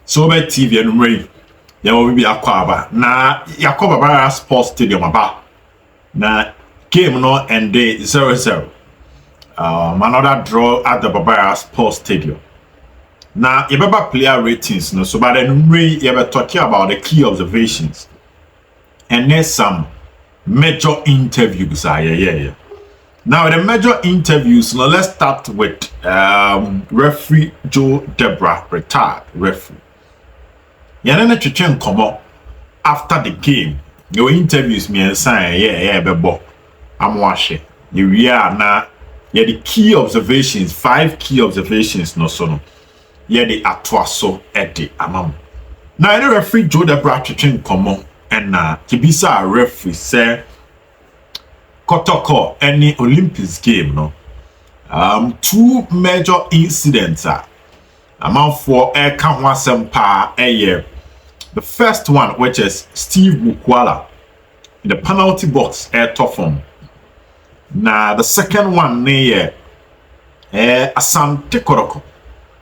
So be TV and Ray. Ya will be akwaba. Na Yakoba Bara Sports Stadium aba. Na game no end 0-0. Another draw at the Barbara Sports Stadium. Now, you better player ratings, no. So, but then we ever talking about the key observations, and there's some major interviews. Now, the major interviews. Now, let's start with referee Debrah, retired referee. Yana chichen come up after the game. Your interviews me and say, bebo. I'm watching. You are now. The key observations, 5 key observations, no so no. The atwaso edi amam. Now the referee Debrah chichen come and Kibisa referee say Kotoko any Olympics game no. 2 major incidents amount for air Kamwasempa a year. The first one, which is Steve Mukwala in the penalty box air Tofom. Now the second one near Asante Kotoko.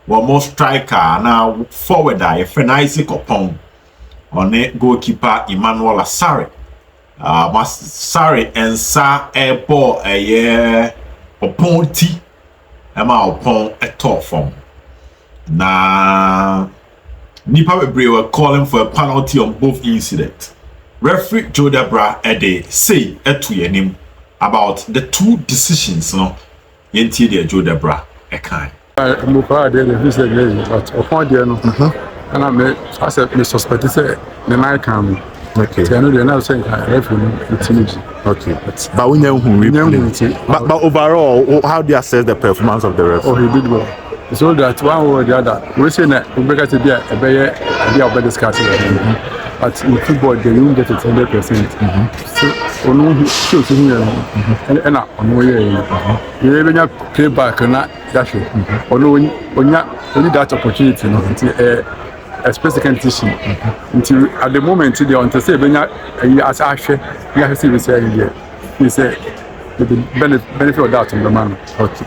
One more striker now forward Asante Oppong on it goalkeeper Emmanuel Asare. Masare and Sa airport a year Opoku Nti Malik a top form. Now Nipa Debrah were calling for a penalty on both incidents. Referee Debrah Ede say to your name about the 2 decisions no Nti Debrah a kind. Mukwala the visit but Oppong there no and I said me suspect say the night come. Okay. So I know they're not saying referee okay. But we know who but overall, how do you assess the performance of the referee? Oh, he did well. So that one or the other, we say that we better to be a better discussion. But in football, they don't get it 100%. So, on no shows in here, and on no way. You even play back and not dash it. Or no, when you that opportunity, a specific teaching. Until at the moment, they want to say, when you as Ashe, you have to see this idea. He said, the benefit of that on the man.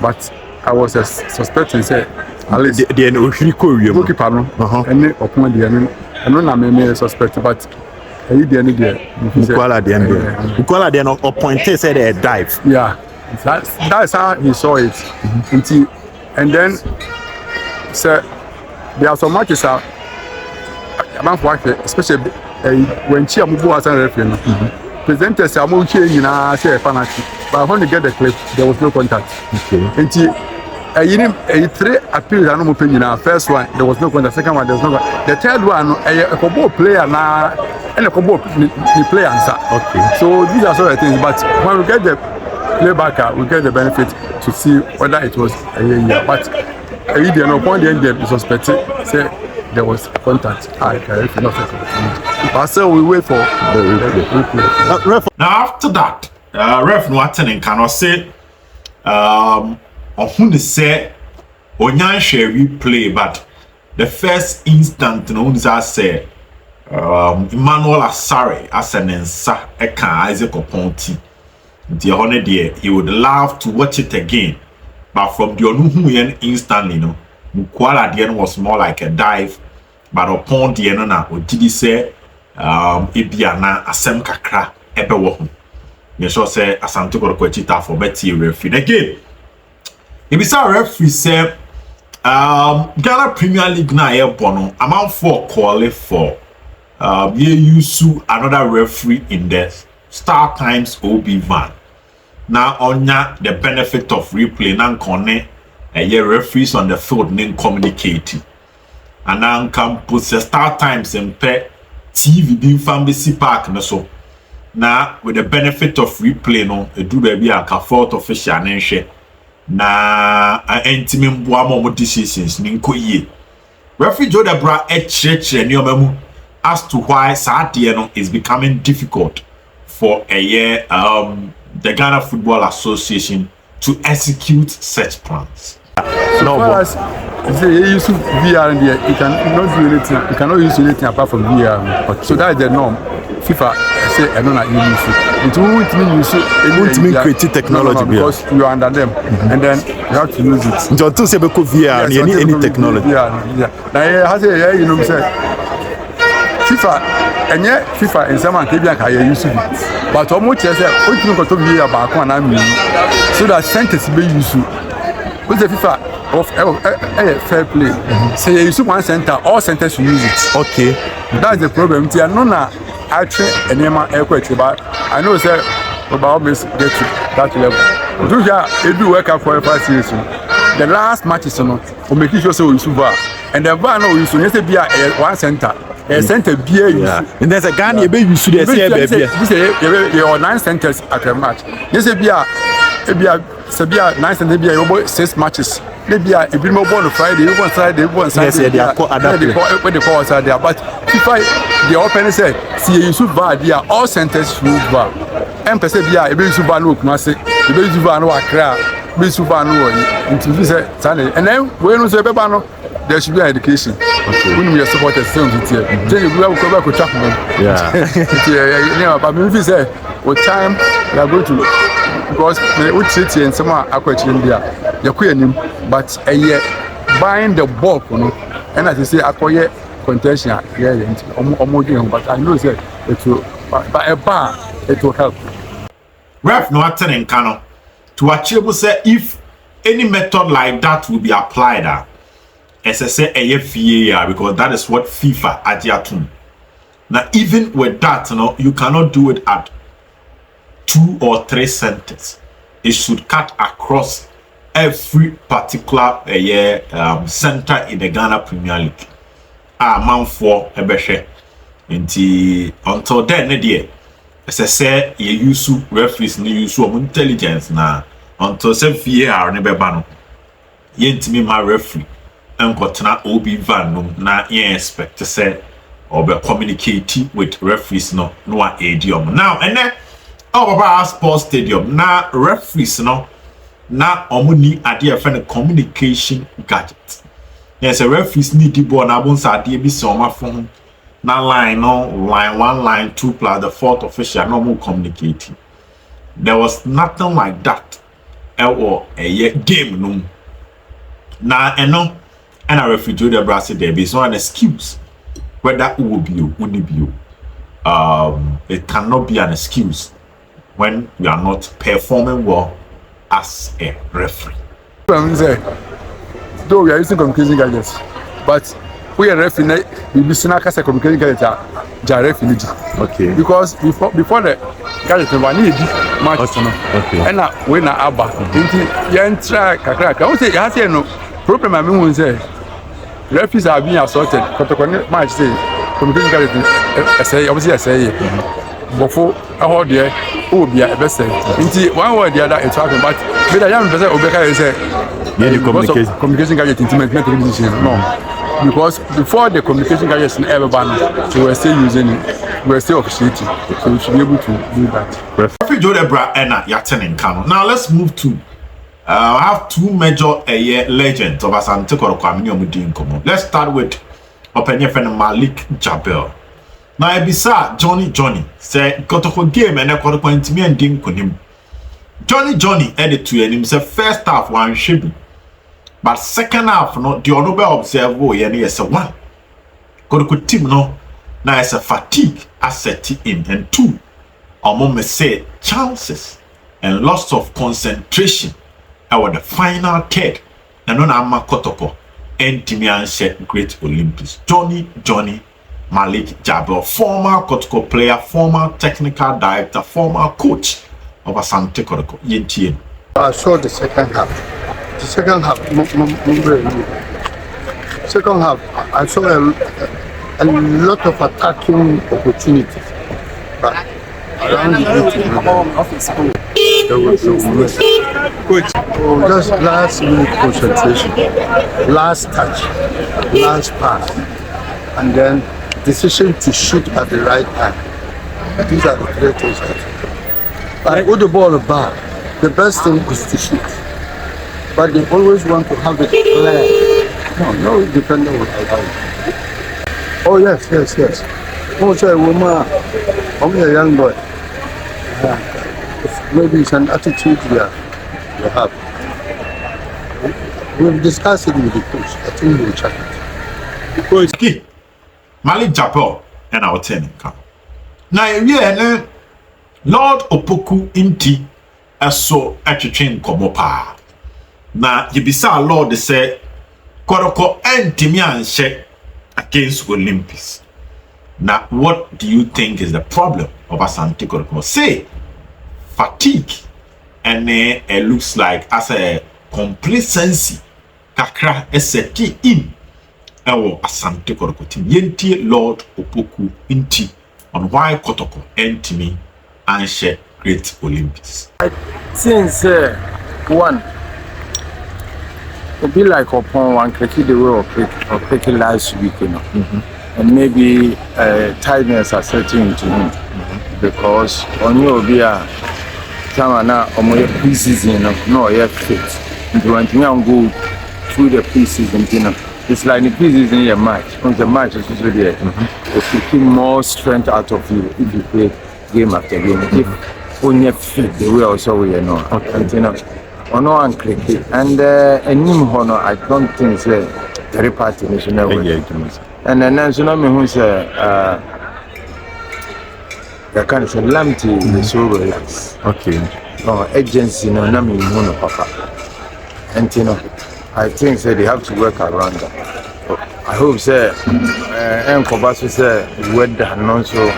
But I was suspecting, say, at least the goalkeeper, and Oppong the I don't know, suspect, but he didn't get Mukwala the end. Mukwala then appointed said a dive. Yeah, that's how he saw it. And then, sir, there are some matches especially when Chia Mubu was a referee. Presenters are moving in a penalty, but when you get the clip, there was no contact. Okay. A 3 appeals are no opinion. First one, there was no contact. Second one, there was no contact. The third one, a combo player now, and a combo player answer. Okay. So these are sort of things. But when we get the playback, we get the benefit to see whether it was a year. But there no point in the suspected say there was contact. But so we wait for the replay. Now after that, ref no attending cannot say who they say Onyanhwe replay, but the first instant no one say Emmanuel Asare as an ensa eka Isaac Oppong Nti. The honor there, he would love to watch it again, but from the Onuhu instantly, no Mukwala the was more like a dive, but Oppong the na ojidi say ebiana asem kakra ebe wo ho. Me sure say Asante Kotoko chita for better referee again. If it's a referee say Ghana Premier League na bono amount for call for you use another referee in the Star Times OB van. Now onya the benefit of replay nan kone referees on the field nin communicating. And now can put the Star Times and pay TV being family park na so. Now with the benefit of replay no do baby a ka fourth official nenhwe. Na entimi mboa mo decisions ni nkoyie. Referee Debrah church as to why Saturday is becoming difficult for a year the Ghana Football Association to execute such plans. So far as you use VR and you cannot do anything, you cannot use anything apart from VR. So that is the norm. FIFA say I don't you use it. It won't mean use it. Won't mean create technology because you are under them, and then you have to use it. John to say because VR any technology. Yeah. Now I say you know say FIFA and yet FIFA in some can use it, but almost say what you got to be about one so that sentence be used. With the FIFA of fair play, say you use one center, all centers use it. Okay, that's the problem. I know now. I train and but I know say about always get to that level. Do you do work out for 5 years? The last match is not we make sure so we super and the bar no we so you say be one center. A center be yeah. And there's a gun you be you should say baby. This your 9 centers at a match. You say be a 9 centers be about 6 matches. Maybe a bit more on Friday, one Saturday, one Saturday. They call us there. But if the open say, see you should buy there, all centers should buy. And per se, a bit to ban look, must say, the bit to ban or cry, bit to ban into this Sunday. And then when we say Babano, there should be education. When we are supporters, then you will go back to Chapman. Yeah, but if you say, what time we are going to. Because we sit and some are in there, you're queering, but a year buying the bulk, you know, and as I say, acquire contention, but I know that it will, by a bar, it will help. Ref no attending Kano to achieve say if any method like that will be applied, as I say, a VAR, because that is what FIFA adhere. Now, even with that, you know, you cannot do it at 2 or 3 centers. It should cut across every particular center in the Ghana Premier League. Man for ebeshe. Until then, as I say, you use referees, you use intelligence na. Until say VAR ne beba no. Yentimi ma referee. Enkotena obi van no na expect to say or be communicate with referees no adium. Now and then our sports stadium na referees no na omuni ade friend communication gadget. Yes, a referees need the ball na bon sa ade bi se oma phone na line 1 line 2 plus the fourth official no more communicating. There was nothing like that or a game no na eno and a referee Debrah said there is no an excuse whether it will be you wouldn't be you. It cannot be an excuse when you are not performing well as a referee. Though we are using communication gadgets, but we are referee. We be seen as a communication gadget. Okay. Because before the gadget, we need match. Okay. And now we na aba. Nti yentra kakra. I want say you have no problem. I mean, say referees are being assaulted. Kotoko match say communication gadget. Say obviously say. Before I hold there, oh be a best. Nti one word the other it's happening, but me that young person Obeka say yeah, communication gadget intimate no, because before the communication gadgets in ever ban, we were still using it, we were still officiating, so we should be able to do that. Referee Debrah and Yaten in Kano. Now let's move to I have 2 major legends of Asante Kotoko. Let's start with Opoku Nti Malik Jabir. Now Ebisa Johnny say Kotoko game and Kotoko Nti Malik Johnny edit to him say first half one shibi. But second half no the honorable observe yes one. Kotoko team no now it's a fatigue asset in and 2 me say chances and loss of concentration our the final third and on Amma Kotoko Nti Malik Great Olympics. Johnny Malik Jabir, former Kotoko player, former technical director, former coach of Asante Kotoko. I saw the second half. The second half, I saw a lot of attacking opportunities. But around the there was just last minute concentration, last touch, last pass, and then decision to shoot at the right time. These are the 3 things. But with the ball back, the best thing is to shoot. But they always want to have it clear. No defender will allow it. Oh yes. Oh, sorry, woman. I'm a young boy. Maybe it's an attitude you have. We'll discuss it with the coach. I think we'll check it. Coach Malik Jabir and our turning come. Now, yeah, Lord Opoku Nti Eso Atwetwe Nkomo pa. Na yebisa Lord say Kotoko entimi anhye against Olympics. Now, what do you think is the problem of Asante Kotoko? Say fatigue, and it looks like as a complacency kakra eseti in ewo Asante Kotoko team. Yentie Lord Opoku Nti on why Kotoko entimi anhye Great Olympics. I think one it be like Oppong one cricket the way of cricket last week, you know. And maybe tiredness are setting into him because on your beer time now on my pre-season no yet fit. You want to go through the pre-season, you know. It's like the pre-season your match. When the match is usually there, it will keep more strength out of you if you play game after game. If when you fit the way also we know. And you know, on one cricket and him honor I don't think it's very part national way. And then so now me who say the kind of lamty the so relax. Okay. No agency no na me who no papa. And you know, I think they have to work around that. I hope say Kobasu say weather and so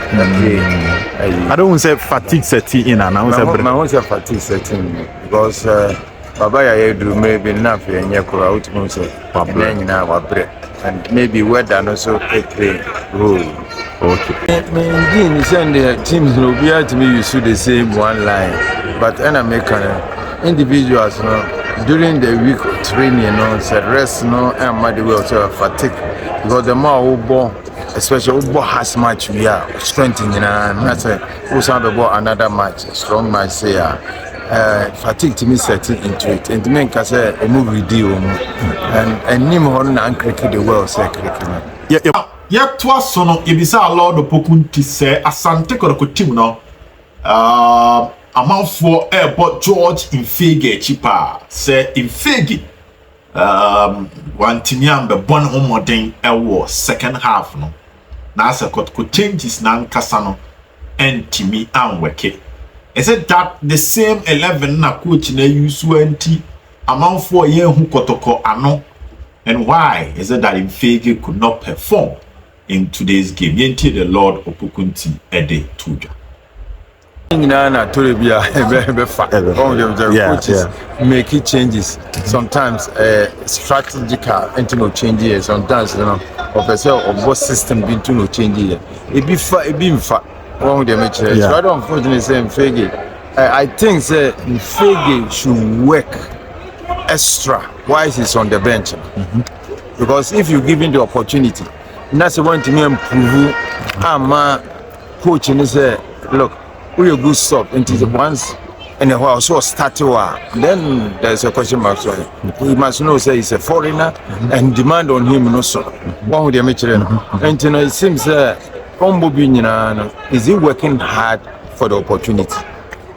I don't want to say fatigue setting in and I want to say fatigue setting because Baba ya do maybe enough and yakura out to say and maybe weather and also play role. Okay. Indeed, you send the teams no be to me you see the same one line, but an American individuals during the week of training, said rest and my way also fatigue because the more we especially we has match we are strengthening and that's also another match, strong match say fatigue to me setting into it and to me can say a movie deal and name on and cricket the world say cricket. Yet was so no ebisa Lord Opoku Nti say Asante Kotoko team no amount for airport George Infege cheaper say Infege one timiam be born homodin ewo second half no na asa Kotoko changes na nkasa no entimi anweke. Is it that the same 11 na coach na use anti amount for ye hu Kotoko ano, and why is it that Infege could not perform in today's game? Yentie the Lord Opoku Nti Ede Tuja. Coaches make it changes. Sometimes strategical and changes. Sometimes of what system been to no change. It be wrong the match. It's rather unfortunately saying Fege. I think Fege should work extra while he's on the bench. Because if you give him the opportunity, that's the one to me improve. Coach and say, look, we a good stop until once and a while so start then there's a question mark. So we must know say he's a foreigner and demand on him no so. One with the match and you know it seems is he working hard for the opportunity?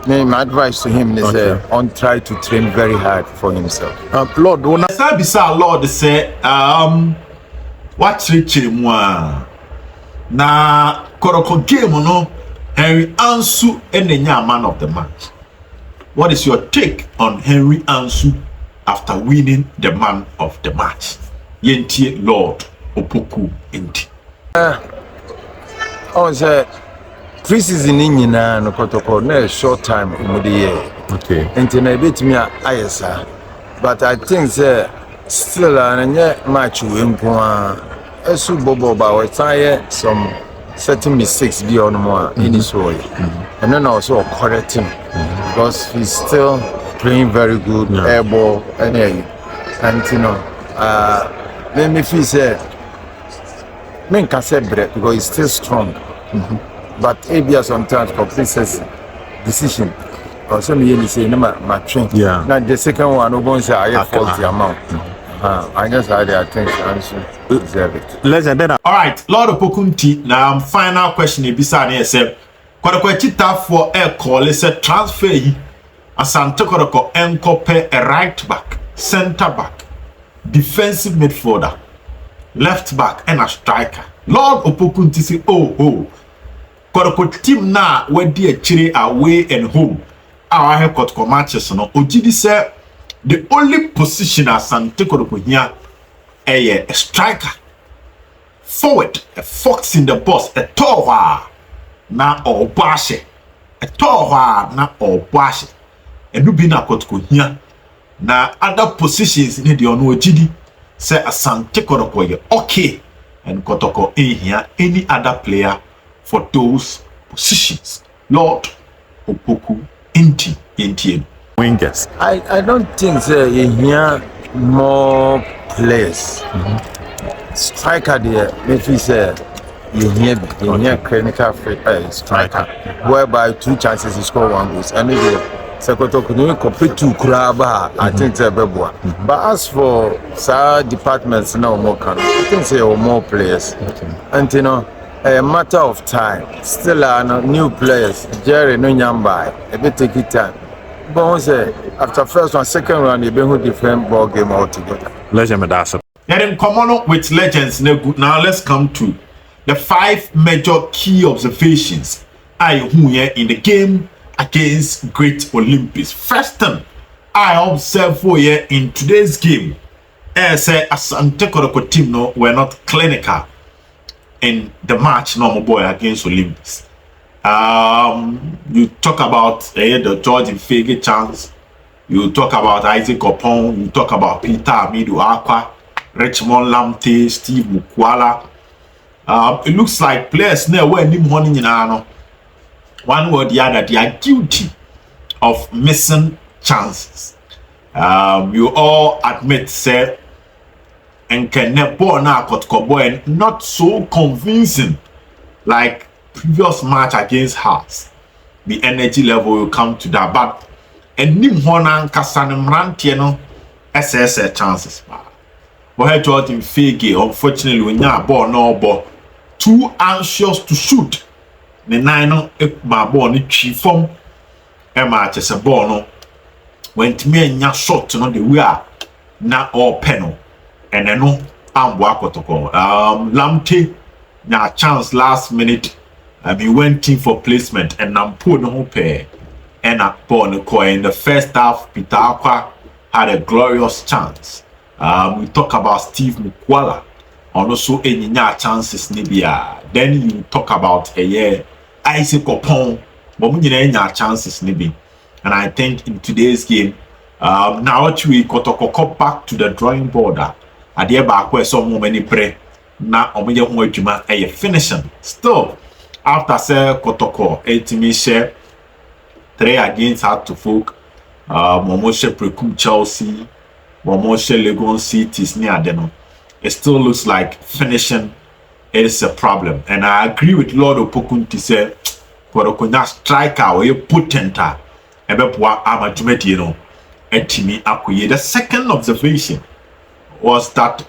My advice to him is on try to train very hard for himself. Lord, when I Lord say what reach na Kotoko game no Henry Ansu enenya man of the match. What is your take on Henry Ansu after winning the man of the match? Yentie Lord Opoku Nti. Say pre-season nyina no Kotoko na short time in the year. okay. Nti na bit me ayesa. But I think still anya match we nko Esu bobo ba we tie some certain mistakes be on more in his role. And then also correcting because he's still playing very good air ball and you know let me feel say men can say break because he's still strong. But ABS sometimes complacency decision or some yearly say no my train. Now the second one no say I fault the amount. I just had the attention and deserve it. Legend then. All right, Lord Opoku Nti. Now, final question is beside yourself. Kotoko chita for a call is a transfer yi. Asante Kotoko enkope a right back, center back, defensive midfielder, left back and a striker. Lord Opoku Nti say oh Kotoko team na wedi a chire away and home. Our head Kotoko matches no Ojidi say the only position Asante Kotoko here a striker, forward, a fox in the box, a tall na Obashe, a tall na Obashe. And you been a Kotoko here. Na other positions in the ono Ojidi say Asante Kotoko okay. And Kotoko in here any other player for those positions. Lord Opoku Nti Wingers. I don't think you hear more players. Striker there, maybe say you hear clinical striker, whereby 2 chances he score 1 goal. And if Sekoto could complete 2 craba, I think it's a beboa. But as for departments now more can I think say more players. And you know, a matter of time. Still new players. Jerry no nyamba. A bit take it time. But say after first one, second round, you bring a different ball game altogether. Legend Medasa. Yeah, in common with legends. Now let's come to the 5 major key observations who here in the game against Great Olympics. First thing I observe for here in today's game, say Asante Kotoko team no were not clinical in the match normal boy against Olympics. You talk about the George Fege chance, you talk about Isaac Oppong, you talk about Peter Amidu Aqua, Richmond Lamte, Steve Mukwala. It looks like players now were in morning in Ano. One word the other, they are guilty of missing chances. You all admit, say, and can never now Kotoko boy not so convincing like previous match against Hearts. The energy level will come to that, but and nim honan kasanem rantieno SSS chances. But here George Fege, unfortunately, when you ball no ball, too anxious to shoot. The 9 my ball ni chi form Emma just a ball no when to me and shot no the we are na all penal and then no Amboa Kotoko Lamte na chance last minute he went in for placement and Nampo no pair and a ball no coin in the first half. Peter Aqua had a glorious chance. We talk about Steve Mukwala and also any chances nibia. Then you talk about a year Isaac Oppong, but we need chances maybe. And I think in today's game, now we Kotoko back to the drawing board. At the back where so many pray now a finishing. Still, after say Kotoko, 18 share 3 against Heart to Folk, Momoshe Prekum Chelsea, Momoshe Legon Cities near Deno. It still looks like finishing is a problem, and I agree with Lord Opoku Nti say Kotoko striker or a potenta ebepwa amajumeti you know etimi akoye. The second observation was that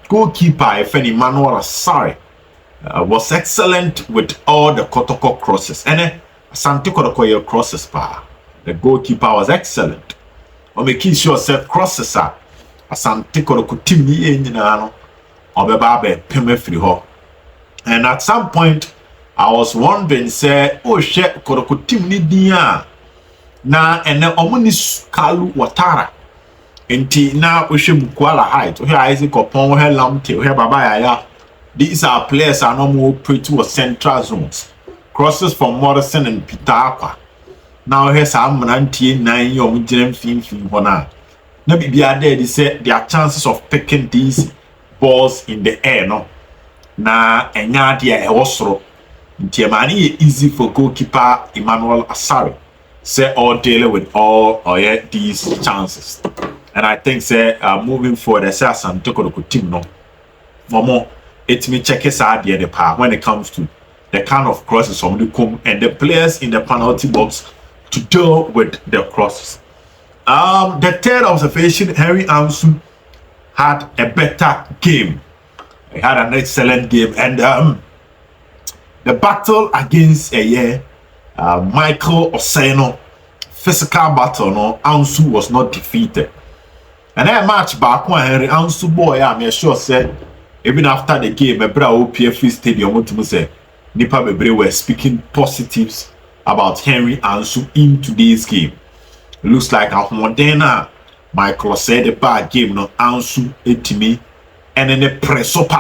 goalkeeper Efeni Manuel Asare was excellent with all the Kotoko crosses, and Asante Kotoko crosses pa the goalkeeper was excellent on making sure say crosses are Asante Kotoko team ni no Obebabe Pemefri ho. And at some point I was wondering, say, oh shit, Kotoko team ni dia na ene omuni Kalu Watara. Nti na Oshe Mukwala height, here Isaac Oppong, here Lamte, here Baba Yaya. These are players are no more operate to central zones. Crosses from Morrison and Peter Aqua. Now here's some 99 young Jim Fin Hona. Na bibia there they say there are chances of picking these balls in the air no na enya dia e wosoro nti mani easy for goalkeeper Emmanuel Asare say all dealing with all these chances. And I think say moving forward I say Asante Kotoko team no momo it me check his idea the power when it comes to the kind of crosses from the come and the players in the penalty box to deal with the crosses. The third observation, Henry Ansu had a better game. He had an excellent game, and the battle against Michael Oseno, physical battle, no, Ansu was not defeated. And that match back when Henry Ansu boy, I'm sure said, even after the game, Debrah OPF Stadium, to say, Nipa Bebre were speaking positives about Henry Ansu in today's game. It looks like a Modena Michael said the bad game, no Ansu etimi, and then the press up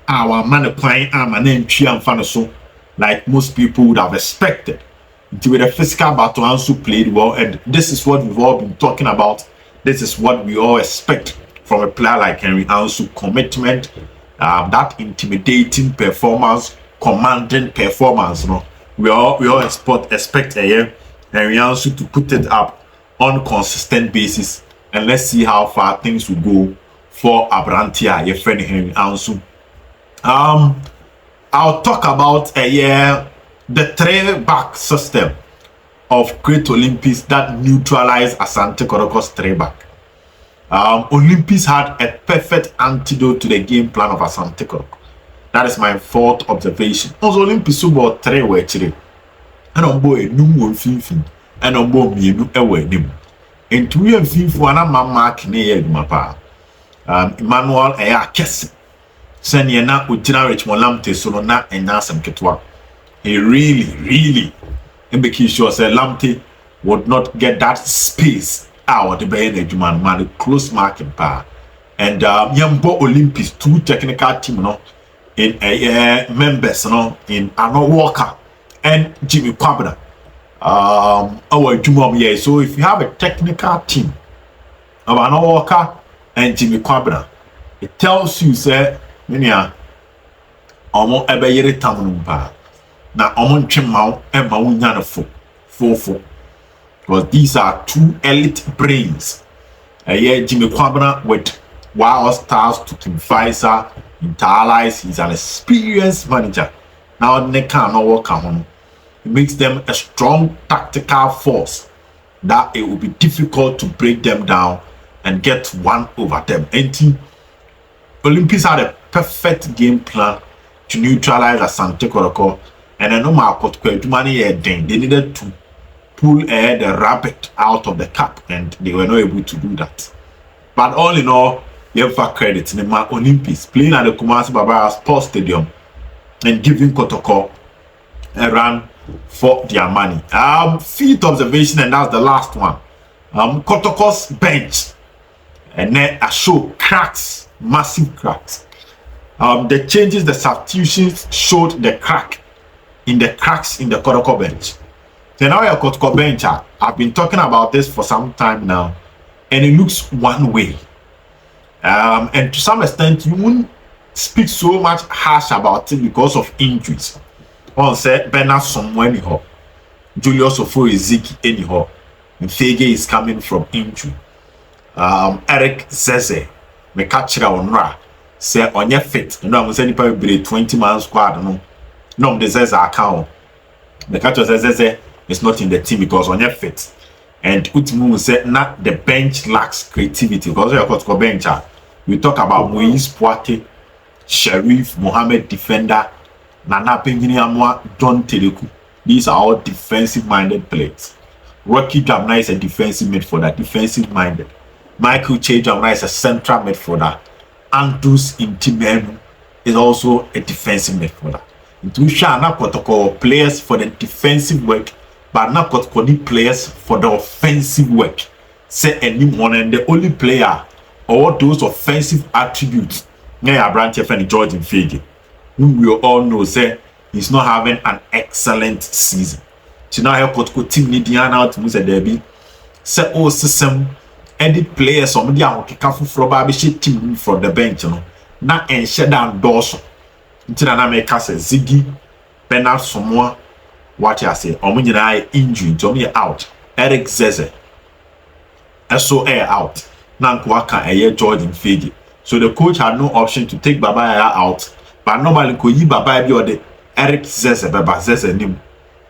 our man playing arm and then Chiam Fanaso, like most people would have expected. With the physical battle, Ansu played well, and this is what we've all been talking about. This is what we all expect from a player like Henry Ansu: commitment, that intimidating performance, commanding performance. You know, we all expect Henry Ansu to put it up on consistent basis, and let's see how far things will go for Abrantia, your friend Henry Ansu. I'll talk about the 3-back system of Great Olympics that neutralized Asante Kotoko's 3-back. Olympics had a perfect antidote to the game plan of Asante Kotoko. That is my fourth observation. Also, Olympics about 3 were actually, and on board a new fin, and on board me a way name. And 2 and 5 one a mark near Mapa. Emmanuel Kessy. Send ye na Ujina Rich Molamte so na and Nasam Ketwa. He really making sure say Lamte would not get that space out the bay man close marking power. And Yambo Olympics 2 technical team no in members no in Arno Walker and Jimmy Kwabena. Our Jumom, yeah. So if you have a technical team of Arno Walker and Jimmy Kwabena, it tells you say Minia omo ebe yere tamunum pa na omo ntwemma e ma wonya no fo because these are 2 elite brains. Jimmy Kwabena with Wild Stars to Kim Pfizer Interallies. He's an experienced manager. Now they cannot work on. It makes them a strong tactical force that it will be difficult to break them down and get one over them. And Olympics had a perfect game plan to neutralize Asante Kotoko, and I know my Kotoko they needed to pull the rabbit out of the cap, and they were not able to do that. But all in all, they have credit in the Olympics playing at the Kumasi Baba Sports Stadium and giving Kotoko a run for their money. Fifth observation, and that's the last one. Kotoko's bench and then a show cracks, massive cracks. The changes, the substitutions showed the cracks in the Kotoko bench. So now your Kotoko bench, I've been talking about this for some time now, and it looks one way. And to some extent, you won't speak so much harsh about it because of injuries. One said Bernard somewhere anyhow, Julius Ofori Ziki anyhow, and Fege is coming from injury. Eric Zeze, me catch on Ra. Say on your fit, you know, I'm saying probably 20-man squad. No, the Zeza account. The catcher Zeze is not in the team because on your fit. And Utimu said, not the bench lacks creativity because we got bench. We talk about Moise Poite, Sharif, Mohammed Defender, Nana Penginiamwa, John Teleku. These are all defensive-minded players. Rocky Jamna is a defensive midfielder, defensive-minded. Michael Che Jamna is a central midfielder. Andrews Nti Malik is also a defensive midfielder. Intuition not Kotoko players for the defensive work, but not Kotoko players for the offensive work. Say anyone, and the only player or those offensive attributes near branch and George Fege, whom we all know say he's not having an excellent season. So now help Kotoko team Nidiana out to Musa Derby. Say all system. Edit players some dia okeka foforo ba be team from the bench no na enhye down doors ntina na make say Ziggy Bernard Somoa what you say omunyina injury to out Eric Zeze so out na nkwaka George Fege. So the coach had no option to take Baba out, but normally ko yi Baba bi or the Eric Zeze Baba Zeze nim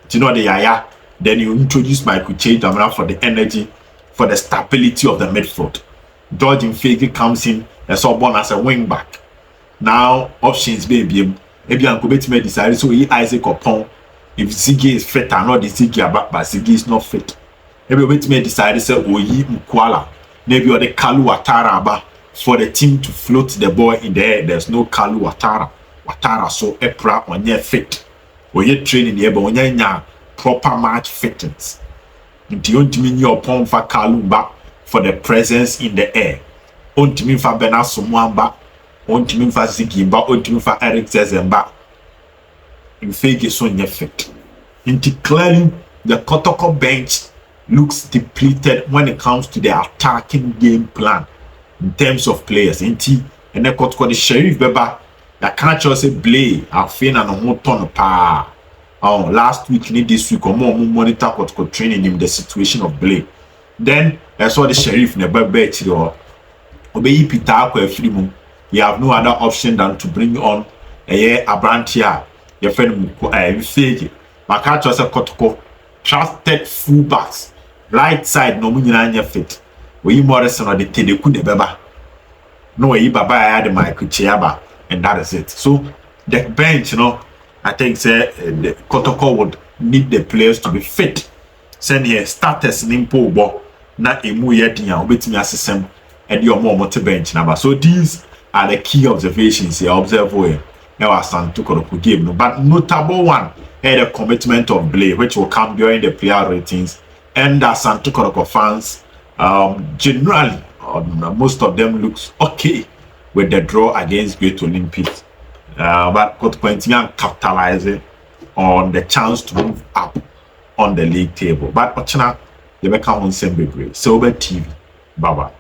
you know the Yaya, then you introduce Michael Che Jamna for the energy, for the stability of the midfield. George Fege comes in as someone as a wing back. Now options baby Ebi anko betime decide so he Isaac Oppong if Ziggy is fit or not the Ziggy about but Ziggy is not fit. Ebi betime decide say Oyi Mkwala maybe or the Kalu Watara aba for the team to float the ball in the air. There's no Kalu Watara so Epra onye fit. Oye training here but onye nya proper match fittings. Nti ontimi nyi Oppong fa Kalu ba for the presence in the air. Ontimi fa Bena Sumuamba, ontimi fa Ziggy ba, ontimi fa Eric Zezemba. In fake so fit. Nti clearly the Kotoko bench looks depleted when it comes to the attacking game plan in terms of players. Nti and the Kotoko the Sheriff Beba that can't just say play Afin and a ton pa. Oh, last week this week or more monitor Kotoko training in the situation of play. Then I saw the Sheriff never bet your obey Peter Frimu. You have no other option than to bring on a Abrantia, your friend Fake. Makacho as a Kotoko trusted fullbacks. Right side no munyanya fit. We Morrison or the Tedeku de Beba. No way Baba had Michael Chiaba, and that is it. So the bench, I think the Kotoko would need the players to be fit. Send here starters nimpo bo na emu yedinya obetimi asesem and your more bench number. So these are the key observations here. Observe where now Asante Kotoko game. No, but notable one had the commitment of play, which will come during the player ratings. And Asante Kotoko fans, generally, most of them looks okay with the draw against Great Olympics. But Kotoko Nti capitalizing on the chance to move up on the league table. But Ochina, they become on same degree. Silver TV. Bye bye.